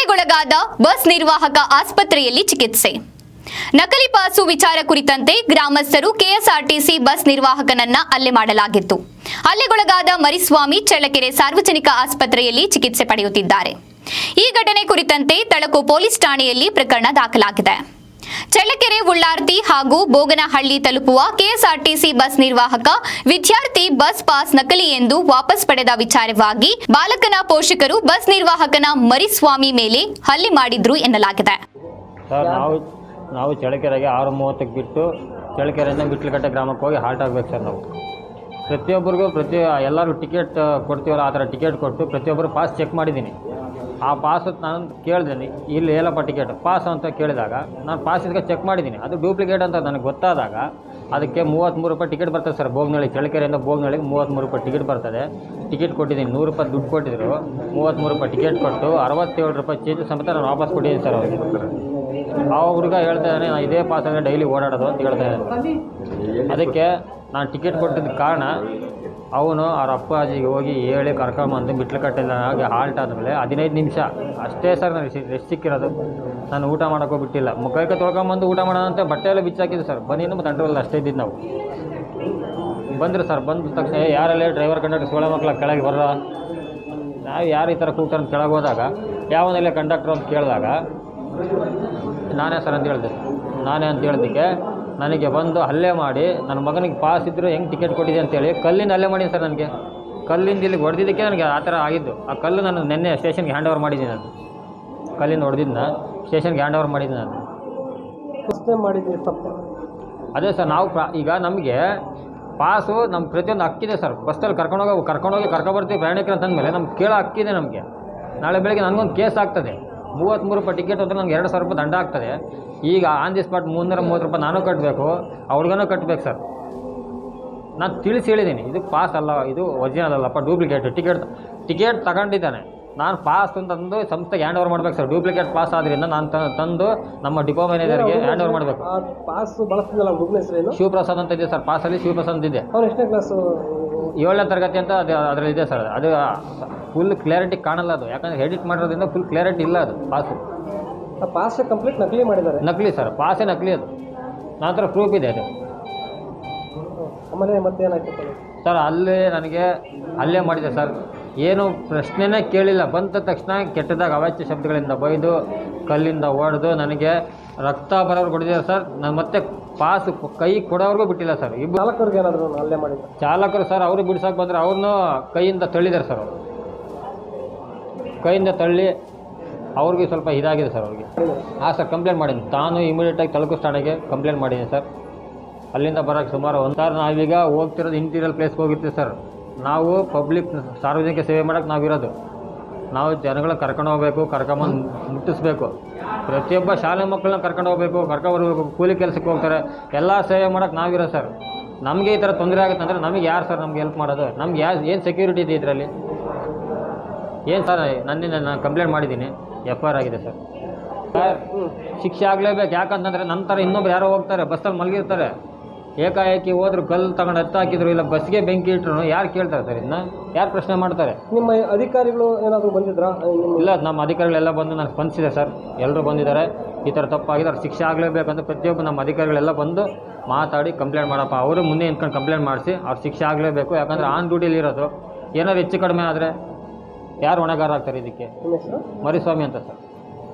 ಹಲ್ಲೆಗೊಳಗಾದ bus ನಿರ್ವಾಹಕ ಆಸ್ಪತ್ರೆಯಲ್ಲಿ ಚಿಕಿತ್ಸೆ. ನಕಲಿ ಪಾಸು ವಿಚಾರ ಕುರಿತಂತೆ ಗ್ರಾಮಸ್ಥರು ಕೆಎಸ್ಆರ್ಟಿಸಿ ಬಸ್ ನಿರ್ವಾಹಕನನ್ನ ಹಲ್ಲೆ ಮಾಡಲಾಗಿತ್ತು. ಹಲ್ಲೆಗೊಳಗಾದ ಮರಿಸ್ವಾಮಿ ಚಳ್ಳಕೆರೆ ಸಾರ್ವಜನಿಕ ಆಸ್ಪತ್ರೆಯಲ್ಲಿ ಚಿಕಿತ್ಸೆ ಪಡೆಯುತ್ತಿದ್ದಾರೆ. ಈ ಘಟನೆ ಕುರಿತಂತೆ ತಳಕು ಪೊಲೀಸ್ ಠಾಣೆಯಲ್ಲಿ ಪ್ರಕರಣ ದಾಖಲಾಗಿದೆ. ಚಳ್ಳಕೆರೆ ಉಳ್ಳಾರ್ತಿ ಹಾಗೂ ಬೋಗನಹಳ್ಳಿ ತಲುಪುವ ಕೆಎಸ್ಆರ್ಟಿಸಿ ಬಸ್ ನಿರ್ವಾಹಕ ವಿದ್ಯಾರ್ಥಿ ಬಸ್ ಪಾಸ್ ನಕಲಿ ಎಂದು ವಾಪಸ್ ಪಡೆದ ವಿಚಾರವಾಗಿ ಬಾಲಕನ ಪೋಷಕರು ಬಸ್ ನಿರ್ವಾಹಕನ ಮರಿಸ್ವಾಮಿ ಮೇಲೆ ಹಲ್ಲೆ ಮಾಡಿದ್ರು ಎನ್ನಲಾಗಿದೆ. ನಾವು ಚಳ್ಳಕೆರೆಗೆ 6:30ಕ್ಕೆ ಬಿಟ್ಟು ಚಳ್ಳಕೆರೆಯಿಂದ ಬಿಟ್ಲಘಟ್ಟ ಗ್ರಾಮಕ್ಕೆ ಹೋಗಿ ಹಾಲ್ಟ್ ಆಗಬೇಕು ಸರ್. ನಾವು ಪ್ರತಿಯೊಬ್ಬರಿಗೂ ಎಲ್ಲರೂ ಟಿಕೆಟ್ ಕೊಡ್ತೀವಲ್ಲ, ಆ ಥರ ಟಿಕೆಟ್ ಕೊಟ್ಟು ಪ್ರತಿಯೊಬ್ಬರು ಪಾಸ್ ಚೆಕ್ ಮಾಡಿದ್ದೀನಿ. ಆ ಪಾಸ್ ನಾನು ಕೇಳಿದ್ದೀನಿ, ಇಲ್ಲಿ ಏನಪ್ಪ ಟಿಕೆಟ್ ಪಾಸ್ ಅಂತ ಕೇಳಿದಾಗ ನಾನು ಪಾಸ್ ಇದಕ್ಕೆ ಚೆಕ್ ಮಾಡಿದ್ದೀನಿ, ಅದು ಡೂಪ್ಲಿಕೇಟ್ ಅಂತ ನನಗೆ ಗೊತ್ತಾದಾಗ ಅದಕ್ಕೆ 33 ರೂಪಾಯಿ ಟಿಕೆಟ್ ಬರ್ತದೆ ಸರ್. ಬೋಗನಹಳ್ಳಿ ಚಳ್ಳಕೆರೆಯಿಂದ ಬೋಗನಹಳ್ಳಿಗೆ 33 ರೂಪಾಯಿ ಟಿಕೆಟ್ ಬರ್ತದೆ. ಟಿಕೆಟ್ ಕೊಟ್ಟಿದ್ದೀನಿ, 100 ರೂಪಾಯಿ ದುಡ್ಡು ಕೊಟ್ಟಿದ್ರು. 33 ರೂಪಾಯಿ ಟಿಕೆಟ್ ಕೊಟ್ಟು 67 ರೂಪಾಯಿ ಚೇಂಜ್ ಸಮೇತ ನಾನು ವಾಪಸ್ ಕೊಟ್ಟಿದ್ದೀನಿ ಸರ್ ಅವ್ರಿಗೆ. ಆ ಹುಡುಗ ಹೇಳ್ತಾ ಇದ್ದಾನೆ, ನಾನು ಇದೇ ಪಾಸಲ್ಲಿ ಡೈಲಿ ಓಡಾಡೋದು ಅಂತ ಹೇಳ್ತಾ ಇದ್ದಾನೆ. ಅದಕ್ಕೆ ನಾನು ಟಿಕೆಟ್ ಕೊಟ್ಟಿದ್ದ ಕಾರಣ ಅವನು ಅವ್ರ ಅಪ್ಪಾಜಿಗೆ ಹೋಗಿ ಹೇಳಿ ಕರ್ಕೊಂಬಂದು ಬಿಟ್ಲಘಟ್ಟೆಲ್ಲ ಆಗಿ ಹಾಲ್ಟ್ ಆದಮೇಲೆ 15 ನಿಮಿಷ ಅಷ್ಟೇ ಸರ್ ನಾನು ರೆಸ್ಟ್ ಸಿಕ್ಕಿರೋದು. ನಾನು ಊಟ ಮಾಡೋಕ್ಕೂ ಬಿಟ್ಟಿಲ್ಲ. ಮುಖಕ್ಕೆ ತೊಳ್ಕೊಂಬಂದು ಊಟ ಮಾಡೋಣ ಅಂತ ಬಟ್ಟೆಲ್ಲ ಬಿಚ್ಚಾಕಿದ್ದು ಸರ್. ಬನ್ನಿನ್ನು ಮತ್ತು ತಂಡ್ರಲ್ಲ ಅಷ್ಟೇ ಇದ್ದಿದ್ದು ನಾವು. ಬಂದರು ಸರ್. ಬಂದ ತಕ್ಷಣ ಯಾರಲ್ಲೇ ಡ್ರೈವರ್ ಕಂಡಕ್ಟರ್ ಸೋಳೆ ಮಕ್ಕಳ ಕೆಳಗೆ ಬರೋ, ನಾವು ಯಾರು ಈ ಥರ ಕೂಗ್ತಾರೆ ಅಂತ ಕೆಳಗೆ ಹೋದಾಗ ಯಾವನಲ್ಲೇ ಕಂಡಕ್ಟ್ರು ಅಂತ ಕೇಳಿದಾಗ ನಾನೇ ಸರ್ ಅಂತ ಹೇಳಿದೆ. ನಾನೇ ಅಂತ ಹೇಳಿದ್ದಕ್ಕೆ ನನಗೆ ಬಂದು ಹಲ್ಲೆ ಮಾಡಿ ನನ್ನ ಮಗನಿಗೆ ಪಾಸ್ ಇದ್ದರೂ ಹೆಂಗೆ ಟಿಕೆಟ್ ಕೊಟ್ಟಿದೆ ಅಂತೇಳಿ ಕಲ್ಲಿಂದ ಹಲ್ಲೆ ಮಾಡಿದ್ದೀನಿ ಸರ್. ನನಗೆ ಕಲ್ಲಿಂದ ಇಲ್ಲಿಗೆ ಹೊಡೆದಿದ್ದಕ್ಕೆ ನನಗೆ ಆ ಥರ ಆಗಿದ್ದು. ಆ ಕಲ್ಲು ನಾನು ನಿನ್ನೆ ಸ್ಟೇಷನ್ಗೆ ಹ್ಯಾಂಡ್ ಓವರ್ ಮಾಡಿದ್ದೀನಿ. ನಾನು ಕಲ್ಲಿಂದ ಹೊಡೆದಿದ್ದನ್ನ ಸ್ಟೇಷನ್ಗೆ ಹ್ಯಾಂಡ್ ಓವರ್ ಮಾಡಿದ್ದೀನಿ. ನಾನು ಮಾಡಿದ್ದೀನಿ ತಪ್ಪು. ಅದೇ ಸರ್, ನಾವು ಈಗ ನಮಗೆ ಪಾಸು ನಮ್ಮ ಪ್ರತಿಯೊಂದು ಹಕ್ಕಿದೆ ಸರ್. ಬಸ್ಸಲ್ಲಿ ಕರ್ಕೊಬರ್ತೀವಿ ಪ್ರಯಾಣಿಕರು ಅಂತಂದಮೇಲೆ ನಮ್ಗೆ ಕೇಳೋ ಹಕ್ಕಿದೆ ನಮಗೆ. ನಾಳೆ ಬೆಳಗ್ಗೆ ನನಗೊಂದು ಕೇಸ್ ಆಗ್ತದೆ. 33 ರೂಪಾಯಿ ಟಿಕೆಟ್ ಅಂದರೆ ನನಗೆ 2,000 ರೂಪಾಯಿ ದಂಡ ಆಗ್ತದೆ. ಈಗ ಆನ್ ದಿ ಸ್ಪಾಟ್ 330 ರೂಪಾಯಿ ನಾನು ಕಟ್ಟಬೇಕು, ಅವ್ರಿಗೂ ಕಟ್ಟಬೇಕು ಸರ್. ನಾನು ತಿಳಿಸಿ ಹೇಳಿದ್ದೀನಿ, ಇದು ಪಾಸ್ ಅಲ್ಲ, ಇದು ಒರಿಜಿನಲ್ ಅಲ್ಲಪ್ಪ, ಡೂಪ್ಲಿಕೇಟ್ ಟಿಕೆಟ್ ತಗೊಂಡಿದ್ದಾನೆ. ನಾನು ಪಾಸ್ ಅಂತಂದು ಸಂಸ್ಥೆಗೆ ಹ್ಯಾಂಡ್ ಓವರ್ ಮಾಡಬೇಕು ಸರ್. ಡೂಪ್ಲಿಕೇಟ್ ಪಾಸ್ ಆದ್ದರಿಂದ ನಾನು ತಂದು ನಮ್ಮ ಡಿಪೋ ಮ್ಯಾನೇಜರ್ಗೆ ಹ್ಯಾಂಡ್ ಓವರ್ ಮಾಡಬೇಕು. ಪಾಸ್ ಬಳಸ್ತಿದ್ದಲ್ಲ, ಹುಡುಗನ ಹೆಸರೇನು? ಶಿವಪ್ರಸಾದ್ ಅಂತ ಇದೆ ಸರ್. ಪಾಸಲ್ಲಿ ಶಿವಪ್ರಸಾದ್ ಅಂತ ಇದೆ. ಅವ್ರು ಎಷ್ಟನೇ ಕ್ಲಾಸು? 7ನೇ ತರಗತಿ ಅಂತ ಅದರಲ್ಲಿ ಇದೆ ಸರ್. ಅದು ಫುಲ್ ಕ್ಲಾರಿಟಿ ಕಾಣಲ್ಲ ಅದು, ಯಾಕಂದರೆ ಎಡಿಟ್ ಮಾಡಿರೋದ್ರಿಂದ ಫುಲ್ ಕ್ಲಾರಿಟಿ ಇಲ್ಲ ಅದು ಪಾಸು. ಪಾಸ್ ಕಂಪ್ಲೀಟ್ ನಕಲಿ ಮಾಡಿದ್ದಾರೆ. ನಕಲಿ ಸರ್, ಪಾಸೇ ನಕಲಿ ಅದು. ನನ್ನ ಹತ್ರ ಪ್ರೂಫ್ ಇದೆ ಅದು. ಆಮೇಲೆ ಮತ್ತೇನಾಯ್ತು ಸರ್? ಅಲ್ಲೇ ನನಗೆ ಹಲ್ಲೆ ಮಾಡಿದೆ ಸರ್. ಏನು ಪ್ರಶ್ನೆನೇ ಕೇಳಿಲ್ಲ. ಬಂದ ತಕ್ಷಣ ಕೆಟ್ಟದಾಗ ಅವಾಚ್ಯ ಶಬ್ದಗಳಿಂದ ಬೈದು ಕಲ್ಲಿಂದ ಹೊಡೆದು ನನಗೆ ರಕ್ತ ಬರೋರು ಹೊಡೆದಿದ್ದಾರೆ ಸರ್. ನಾನು ಮತ್ತೆ ಪಾಸ್ ಕೈ ಕೊಡೋವ್ರಿಗೂ ಬಿಟ್ಟಿಲ್ಲ ಸರ್. ಇಬ್ಬರು ಚಾಲಕರಿಗೆ ಏನಾದರೂ ಹಲ್ಲೆ ಮಾಡಿದ್ರು? ಚಾಲಕರು ಸರ್, ಅವರು ಬಿಡ್ಸೋಕೆ ಬಂದರೆ ಅವ್ರನ್ನೂ ಕೈಯಿಂದ ತಳ್ಳಿದ್ದಾರೆ ಸರ್. ಅವರು ಕೈಯಿಂದ ತಳ್ಳಿ ಅವ್ರಿಗೆ ಸ್ವಲ್ಪ ಇದಾಗಿದೆ ಸರ್. ಅವ್ರಿಗೆ ಹಾಂ ಸರ್, ಕಂಪ್ಲೇಂಟ್ ಮಾಡಿದ್ದೀನಿ. ತಾನು ಇಮಿಡಿಯೇಟಾಗಿ ತಲುಕು ಠಾಣೆಗೆ ಕಂಪ್ಲೇಂಟ್ ಮಾಡಿದ್ದೀನಿ ಸರ್. ಅಲ್ಲಿಂದ ಬರೋಕ್ಕೆ ಸುಮಾರು ಸರ್ ನಾವೀಗ ಹೋಗ್ತಿರೋದು ಇಂಟೀರಿಯರ್ ಪ್ಲೇಸ್ಗೆ ಹೋಗಿರ್ತೀವಿ ಸರ್. ನಾವು ಪಬ್ಲಿಕ್ ಸಾರ್ವಜನಿಕ ಸೇವೆ ಮಾಡೋಕ್ಕೆ ನಾವಿರೋದು. ನಾವು ಜನಗಳನ್ನ ಕರ್ಕೊಂಡು ಹೋಗಬೇಕು, ಕರ್ಕೊಂಬಂದು ಮುಟ್ಟಿಸ್ಬೇಕು. ಪ್ರತಿಯೊಬ್ಬ ಶಾಲೆ ಮಕ್ಕಳನ್ನ ಕರ್ಕೊಂಡು ಹೋಗಬೇಕು, ಕರ್ಕೊಂಬರ್ಬೇಕು. ಕೂಲಿ ಕೆಲಸಕ್ಕೆ ಹೋಗ್ತಾರೆ, ಎಲ್ಲ ಸೇವೆ ಮಾಡೋಕ್ಕೆ ನಾವಿರೋ ಸರ್. ನಮಗೆ ಈ ಥರ ತೊಂದರೆ ಆಗುತ್ತೆ ಅಂದರೆ ನಮಗೆ ಯಾರು ಸರ್ ನಮ್ಗೆ ಹೆಲ್ಪ್ ಮಾಡೋದು? ನಮ್ಗೆ ಏನು ಸೆಕ್ಯೂರಿಟಿ ಇದೆ ಇದರಲ್ಲಿ? ಏನು ಸರ್, ನಾನು ಕಂಪ್ಲೇಂಟ್ ಮಾಡಿದ್ದೀನಿ, FIR ಆಗಿದೆ ಸರ್. ಶಿಕ್ಷೆ ಆಗಲೇಬೇಕು. ಯಾಕಂತಂದರೆ ನಮ್ಮ ಥರ ಇನ್ನೊಬ್ರು ಯಾರೋ ಹೋಗ್ತಾರೆ, ಬಸ್ಸಲ್ಲಿ ಮಲಗಿರ್ತಾರೆ, ಏಕಾಏಕಿ ಹೋದ್ರು ಕಲ್ಲು ತಗೊಂಡು ಹಾಕಿದ್ರು, ಇಲ್ಲ ಬಸ್ಗೆ ಬೆಂಕಿ ಇಟ್ಟರು, ಯಾರು ಕೇಳ್ತಾರೆ ಸರ್? ಇದನ್ನ ಯಾರು ಪ್ರಶ್ನೆ ಮಾಡ್ತಾರೆ? ನಿಮ್ಮ ಅಧಿಕಾರಿಗಳು ಏನಾದರೂ ಬಂದಿದ್ರಾ? ಇಲ್ಲ, ನಮ್ಮ ಅಧಿಕಾರಿಗಳೆಲ್ಲ ಬಂದು ನಾನು ಸ್ಪಂದಿಸಿದೆ ಸರ್. ಎಲ್ಲರೂ ಬಂದಿದ್ದಾರೆ. ಈ ಥರ ತಪ್ಪಾಗಿದ್ದಾರೆ, ಶಿಕ್ಷೆ ಆಗಲೇಬೇಕಂತ ಪ್ರತಿಯೊಬ್ಬರು ನಮ್ಮ ಅಧಿಕಾರಿಗಳೆಲ್ಲ ಬಂದು ಮಾತಾಡಿ ಕಂಪ್ಲೇಂಟ್ ಮಾಡಪ್ಪ. ಅವರು ಮುಂದೆ ನಿಂತ್ಕೊಂಡು ಕಂಪ್ಲೇಂಟ್ ಮಾಡಿಸಿ ಅವ್ರು ಶಿಕ್ಷೆ ಆಗಲೇಬೇಕು. ಯಾಕಂದರೆ ಆನ್ ಡ್ಯೂಟಿಲಿ ಇರೋದು. ಏನಾದ್ರು ಹೆಚ್ಚು ಕಡಿಮೆ ಆದರೆ ಯಾರು ಹೊಣೆಗಾರ ಆಗ್ತಾರೆ ಇದಕ್ಕೆ? ಮರಿಸ್ವಾಮಿ ಅಂತ ಸರ್.